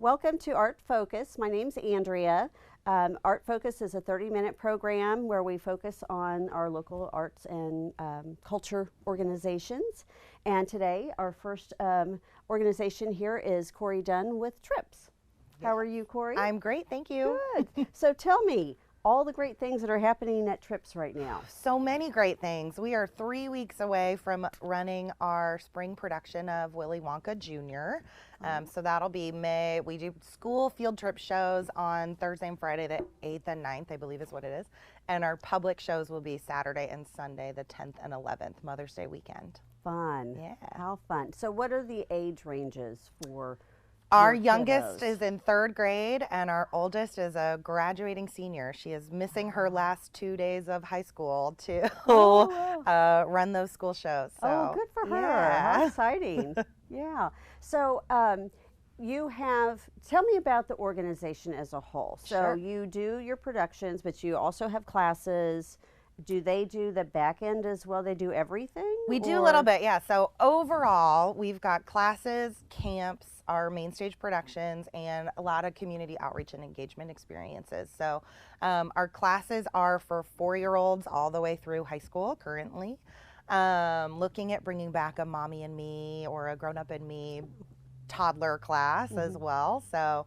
Welcome to Art Focus. My name's Andrea. Art Focus is a 30-minute program where we focus on our local arts and culture organizations. And today, our first organization here is Corey Dunn with TRYPS. How are you, Corey? I'm great, thank you. Good. So tell me all the great things that are happening at TRYPS right now. So many great things. We are 3 weeks away from running our spring production of Willy Wonka Jr. So that'll be May. We do school field trip shows on Thursday and Friday, the 8th and 9th, I believe is what it is. And our public shows will be Saturday and Sunday, the 10th and 11th, Mother's Day weekend. Fun. Yeah. How fun. So what are the age ranges for our your youngest kiddos? is in 3rd grade and our oldest is a graduating senior. She is missing her last 2 days of high school to run those school shows. So, oh, good for her. yeah. How exciting. Yeah. So tell me about the organization as a whole. So Sure. you do your productions, but you also have classes. Do they do the back end as well? They do everything? We do a little bit, yeah. So overall, we've got classes, camps, our main stage productions, and a lot of community outreach and engagement experiences. So our classes are for 4-year-olds all the way through high school currently. Looking at bringing back a mommy and me or a grown up and me toddler class as well. So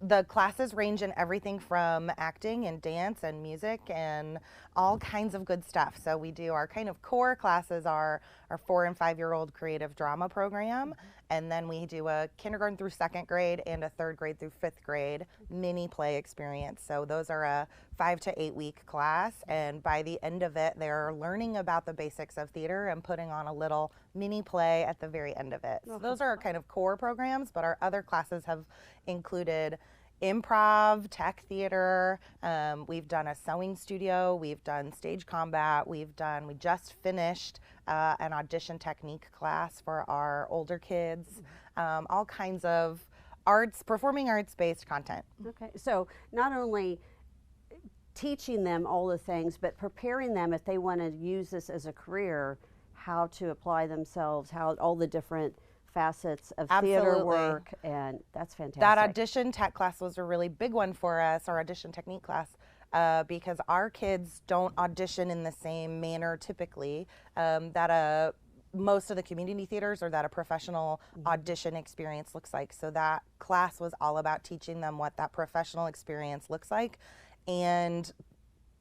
the classes range in everything from acting and dance and music and all kinds of good stuff. So we do our kind of core classes are our 4 and 5-year-old creative drama program. And then we do a kindergarten through 2nd grade and a 3rd grade through 5th grade mini play experience. So those are a 5 to 8 week class. And by the end of it, they're learning about the basics of theater and putting on a little mini play at the very end of it. So those are our kind of core programs, but our other classes have included improv, tech theater, we've done a sewing studio, we've done stage combat, we just finished an audition technique class for our older kids, all kinds of performing arts based content. Okay, so not only teaching them all the things, but preparing them if they want to use this as a career, how to apply themselves, how all the different facets of theater work, and that's fantastic. That audition tech class was a really big one for us, our audition technique class, because our kids don't audition in the same manner typically that most of the community theaters or that a professional audition experience looks like. So that class was all about teaching them what that professional experience looks like and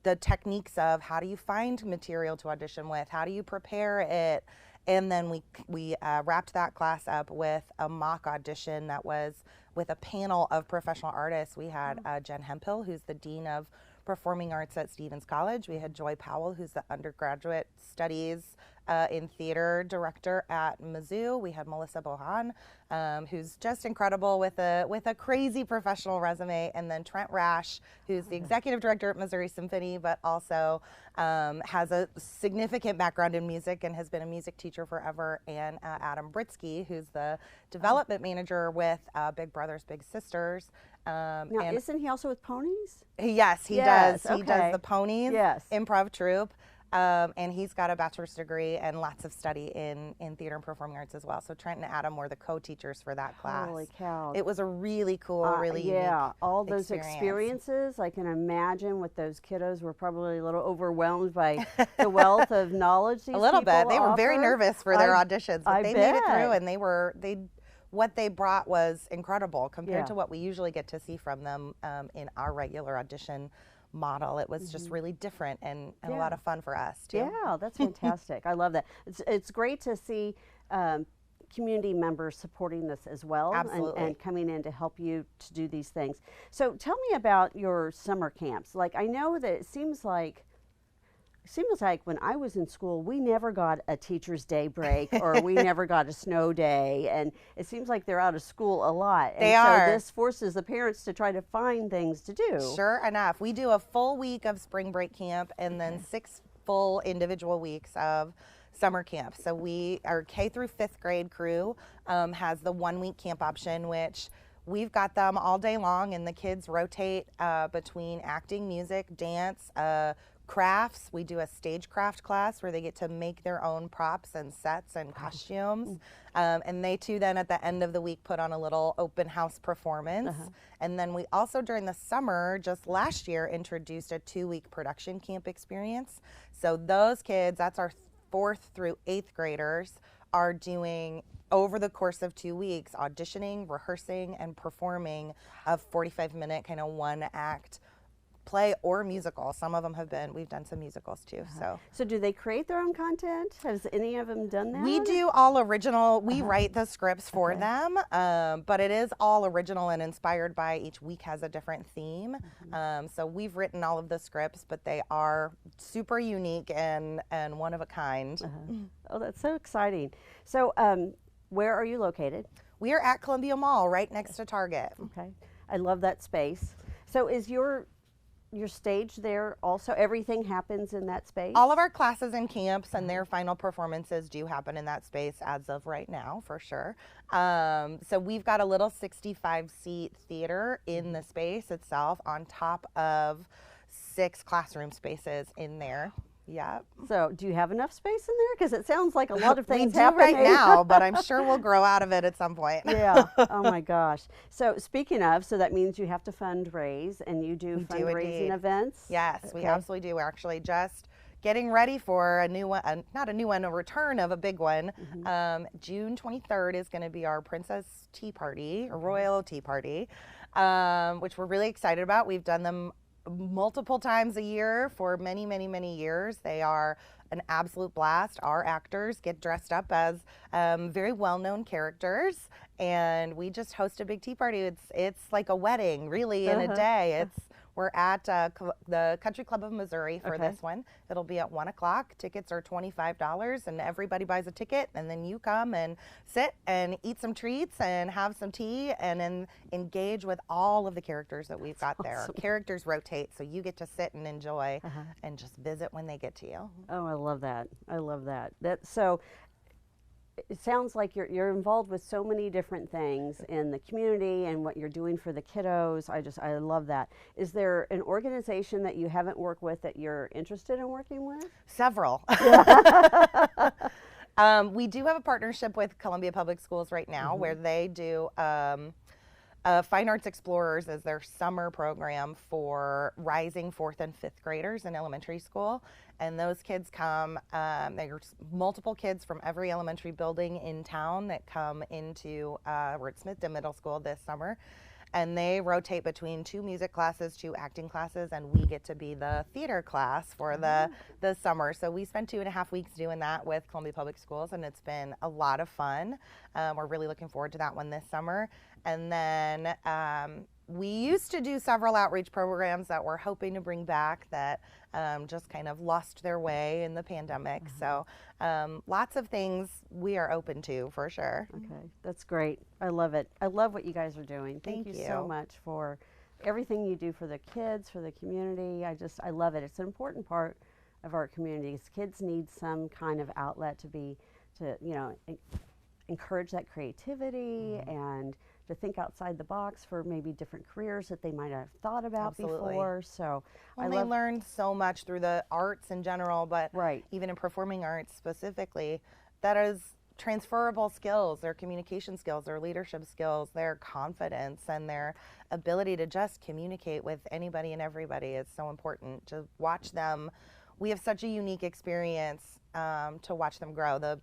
the techniques of how do you find material to audition with, how do you prepare it. And then we wrapped that class up with a mock audition that was with a panel of professional artists. We had Jen Hemphill, who's the Dean of Performing Arts at Stevens College. We had Joy Powell, who's the undergraduate studies in theater director at Mizzou. We had Melissa Bohan, who's just incredible with a crazy professional resume, and then Trent Rash, who's the executive director at Missouri Symphony, but also has a significant background in music and has been a music teacher forever, and Adam Britsky, who's the development manager with Big Brothers Big Sisters. Now, isn't he also with Ponies? Yes, he does. Okay. He does the Ponies improv troupe. And he's got a bachelor's degree and lots of study in theater and performing arts as well. So Trent and Adam were the co-teachers for that class. Holy cow. It was a really cool, really unique all those experiences. I can imagine what those kiddos were probably a little overwhelmed by the wealth of knowledge these A little people bit. They were very offer. nervous for their auditions, but they made it through, and what they brought was incredible compared to what we usually get to see from them in our regular audition model. It was just really different and a lot of fun for us too. Yeah, that's fantastic. I love that. It's great to see community members supporting this as well. Absolutely. And coming in to help you to do these things. So tell me about your summer camps. Like, I know that it seems like when I was in school, we never got a teacher's day break or we never got a snow day. And it seems like they're out of school a lot. They are. So this forces the parents to try to find things to do. Sure enough. We do a full week of spring break camp and then 6 full individual weeks of summer camp. So our K through 5th grade crew has the 1 week camp option, which we've got them all day long, and the kids rotate between acting, music, dance, crafts. We do a stagecraft class where they get to make their own props and sets and costumes. And they too then at the end of the week put on a little open house performance. And then we also during the summer, just last year, introduced a 2-week production camp experience. So those kids, that's our 4th through 8th graders, are doing over the course of 2 weeks, auditioning, rehearsing, and performing a 45-minute kind of one-act play or musical. Some of them have been, we've done some musicals too. So do they create their own content? Has any of them done that? We do all original. We write the scripts for them, but it is all original and inspired by, each week has a different theme. So we've written all of the scripts, but they are super unique and one of a kind. Oh, that's so exciting. So where are you located? We are at Columbia Mall, right next to Target. Okay, I love that space. So is your stage there also? Everything happens in that space? All of our classes and camps and their final performances do happen in that space as of right now, for sure. So we've got a little 65-seat theater in the space itself on top of 6 classroom spaces in there. Yeah. So do you have enough space in there? Because it sounds like a lot of things we do happening right now, but I'm sure we'll grow out of it at some point. Yeah. Oh my gosh. So speaking of, so that means you have to fundraise, and you do fundraising events? Yes, we absolutely do. We're actually just getting ready for a new one, not a new one, a return of a big one. June 23rd is going to be our Princess Tea Party, a Royal Tea Party, which we're really excited about. We've done them multiple times a year for many, many, many years. They are an absolute blast. Our actors get dressed up as very well-known characters, and we just host a big tea party. It's like a wedding, really, in a day. We're at the Country Club of Missouri for this one. It'll be at 1 o'clock. Tickets are $25, and everybody buys a ticket, and then you come and sit and eat some treats and have some tea and then engage with all of the characters that we've got there. Awesome. Characters rotate, so you get to sit and enjoy and just visit when they get to you. Oh, I love that. I love that. So it sounds like you're involved with so many different things in the community and what you're doing for the kiddos. I love that. Is there an organization that you haven't worked with that you're interested in working with? Several. We do have a partnership with Columbia Public Schools right now where they do Fine Arts Explorers as their summer program for rising 4th and 5th graders in elementary school. And those kids come, there's multiple kids from every elementary building in town that come into, we're at Smithton Middle School this summer. And they rotate between 2 music classes, 2 acting classes, and we get to be the theater class for the summer. So we spent 2.5 weeks doing that with Columbia Public Schools, and it's been a lot of fun. We're really looking forward to that one this summer. And then we used to do several outreach programs that we're hoping to bring back that just kind of lost their way in the pandemic. So lots of things we are open to, for sure. Okay, that's great. I love it. I love what you guys are doing. Thank you so much for everything you do for the kids, for the community. I love it. It's an important part of our communities. Kids need some kind of outlet to encourage that creativity and to think outside the box for maybe different careers that they might have thought about before. So they learned so much through the arts in general, but even in performing arts specifically, that is transferable skills, their communication skills, their leadership skills, their confidence, and their ability to just communicate with anybody and everybody is so important. To watch them, we have such a unique experience to watch them grow. The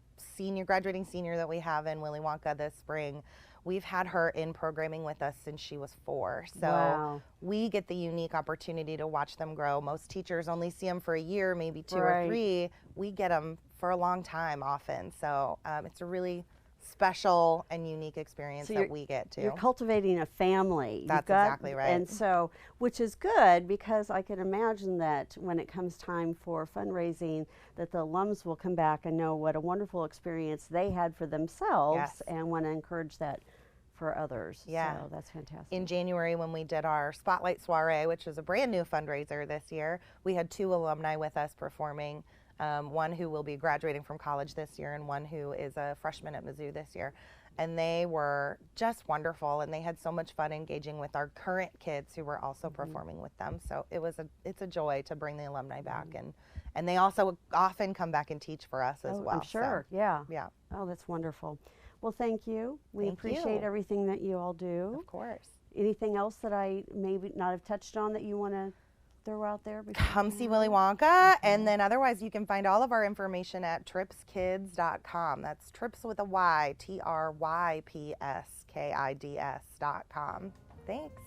graduating senior that we have in Willy Wonka this spring, we've had her in programming with us since she was 4. So we get the unique opportunity to watch them grow. Most teachers only see them for a year, maybe 2 or 3. We get them for a long time often. So it's a really special and unique experience that we get to. You're cultivating a family. That's exactly right. And so, which is good, because I can imagine that when it comes time for fundraising, that the alums will come back and know what a wonderful experience they had for themselves and want to encourage that for others. Yeah. So that's fantastic. In January, when we did our Spotlight Soiree, which is a brand new fundraiser this year, we had 2 alumni with us performing. One who will be graduating from college this year and one who is a freshman at Mizzou this year. and they were just wonderful, and they had so much fun engaging with our current kids who were also performing with them. So it's a joy to bring the alumni back, and they also often come back and teach for us as well. I'm sure. So, yeah. yeah. Oh, that's wonderful. Well, thank you. We Thank appreciate you. everything that you all do. Of course. Anything else that I maybe not have touched on that you want to throw out there? Come see Willy Wonka, and then otherwise you can find all of our information at TRYPSkids.com. That's TRYPS with a Y, TRYPSKIDS.com. Thanks.